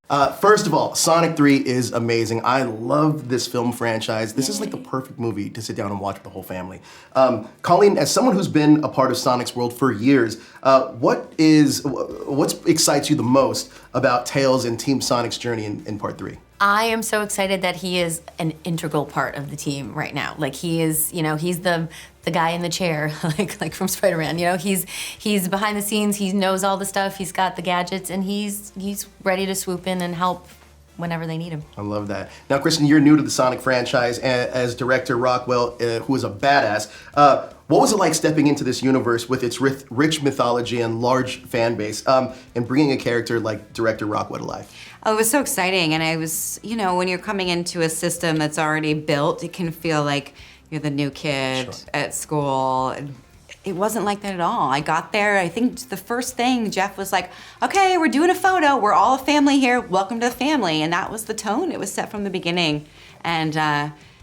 First of all, Sonic 3 is amazing. I love this film franchise. This is like the perfect movie to sit down and watch with the whole family. Colleen, as someone who's been a part of Sonic's world for years, what excites you the most about Tails and Team Sonic's journey in Part 3? I am so excited that he is an integral part of the team right now. Like he is, he's the guy in the chair, like from Spider-Man. He's behind the scenes. He knows all the stuff. He's got the gadgets, and he's ready to swoop in and help whenever they need him. I love that. Now, Krysten, you're new to the Sonic franchise as director Rockwell, who is a badass. What was it like stepping into this universe with its rich mythology and large fan base, and bringing a character like director Rockwell to life? Oh, it was so exciting, and I was, when you're coming into a system that's already built, it can feel like you're the new kid at school. It wasn't like that at all. I got there, I think the first thing, Jeff was like, okay, we're doing a photo, we're all a family here, welcome to the family, and that was the tone. It was set from the beginning, and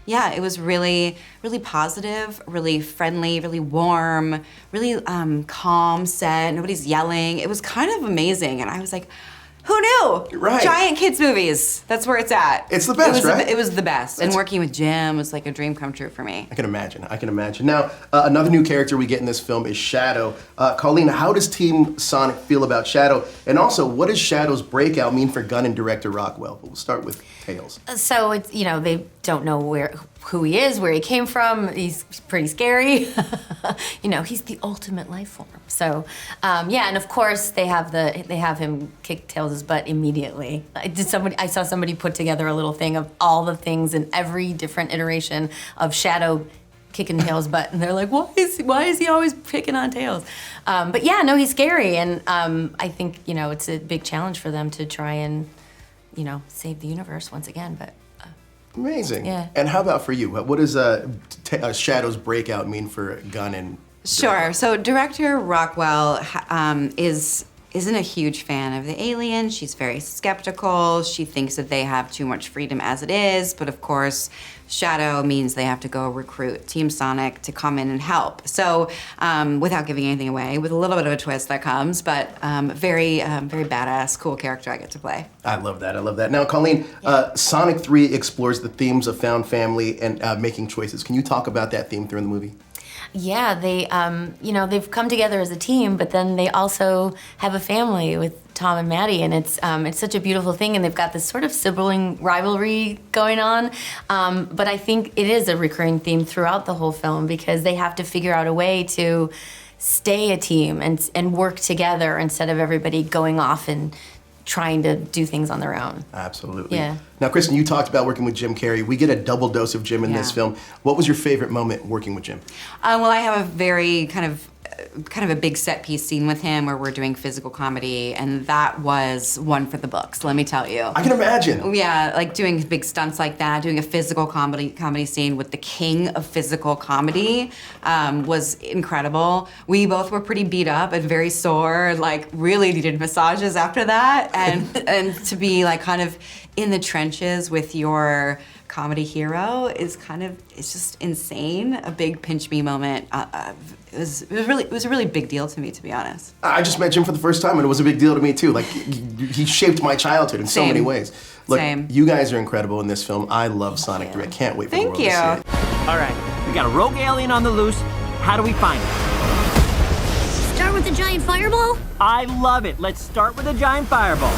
yeah, it was really, really positive, really friendly, really warm, really calm set, nobody's yelling. It was kind of amazing, and I was like, who knew? Right. Giant kids movies. That's where it's at. It's the best, right? It was the best. And working with Jim was like a dream come true for me. I can imagine. Now, another new character we get in this film is Shadow. Colleen, how does Team Sonic feel about Shadow? And also, what does Shadow's breakout mean for Gunn and director Rockwell? We'll start with Tails. So it's, they don't know who he is, where he came from. He's pretty scary. He's the ultimate life form. So, yeah, and of course they have him kick Tails' butt immediately. I saw somebody put together a little thing of all the things in every different iteration of Shadow kicking Tails' butt, and they're like, why is he always picking on Tails? But yeah, no, he's scary, and I think it's a big challenge for them to try and save the universe once again. But amazing. Yeah. And how about for you? What does Shadow's breakout mean for Gunn and? Sure. So director Rockwell isn't a huge fan of the aliens. She's very skeptical. She thinks that they have too much freedom as it is. But of course, Shadow means they have to go recruit Team Sonic to come in and help. So without giving anything away, with a little bit of a twist that comes, but very badass, cool character I get to play. I love that. Now, Colleen, Sonic 3 explores the themes of found family and making choices. Can you talk about that theme through the movie? Yeah, they've come together as a team, but then they also have a family with Tom and Maddie, and it's such a beautiful thing, and they've got this sort of sibling rivalry going on. But I think it is a recurring theme throughout the whole film because they have to figure out a way to stay a team and work together instead of everybody going off and trying to do things on their own. Absolutely. Yeah. Now, Krysten, you talked about working with Jim Carrey. We get a double dose of Jim in this film. What was your favorite moment working with Jim? Well, I have a very kind of a big set piece scene with him where we're doing physical comedy, and that was one for the books, let me tell you. I can imagine. Yeah, like doing big stunts like that, doing a physical comedy scene with the king of physical comedy was incredible. We both were pretty beat up and very sore, like really needed massages after that, and to be like kind of in the trenches with your comedy hero is it's just insane. A big pinch me moment. It was a really big deal to me, to be honest. I just met Jim for the first time, and it was a big deal to me too. Like he shaped my childhood in so many ways. Look, you guys are incredible in this film. I love Sonic 3. I can't wait for the world to see it. All right, we got a rogue alien on the loose. How do we find it? Start with a giant fireball? I love it. Let's start with a giant fireball.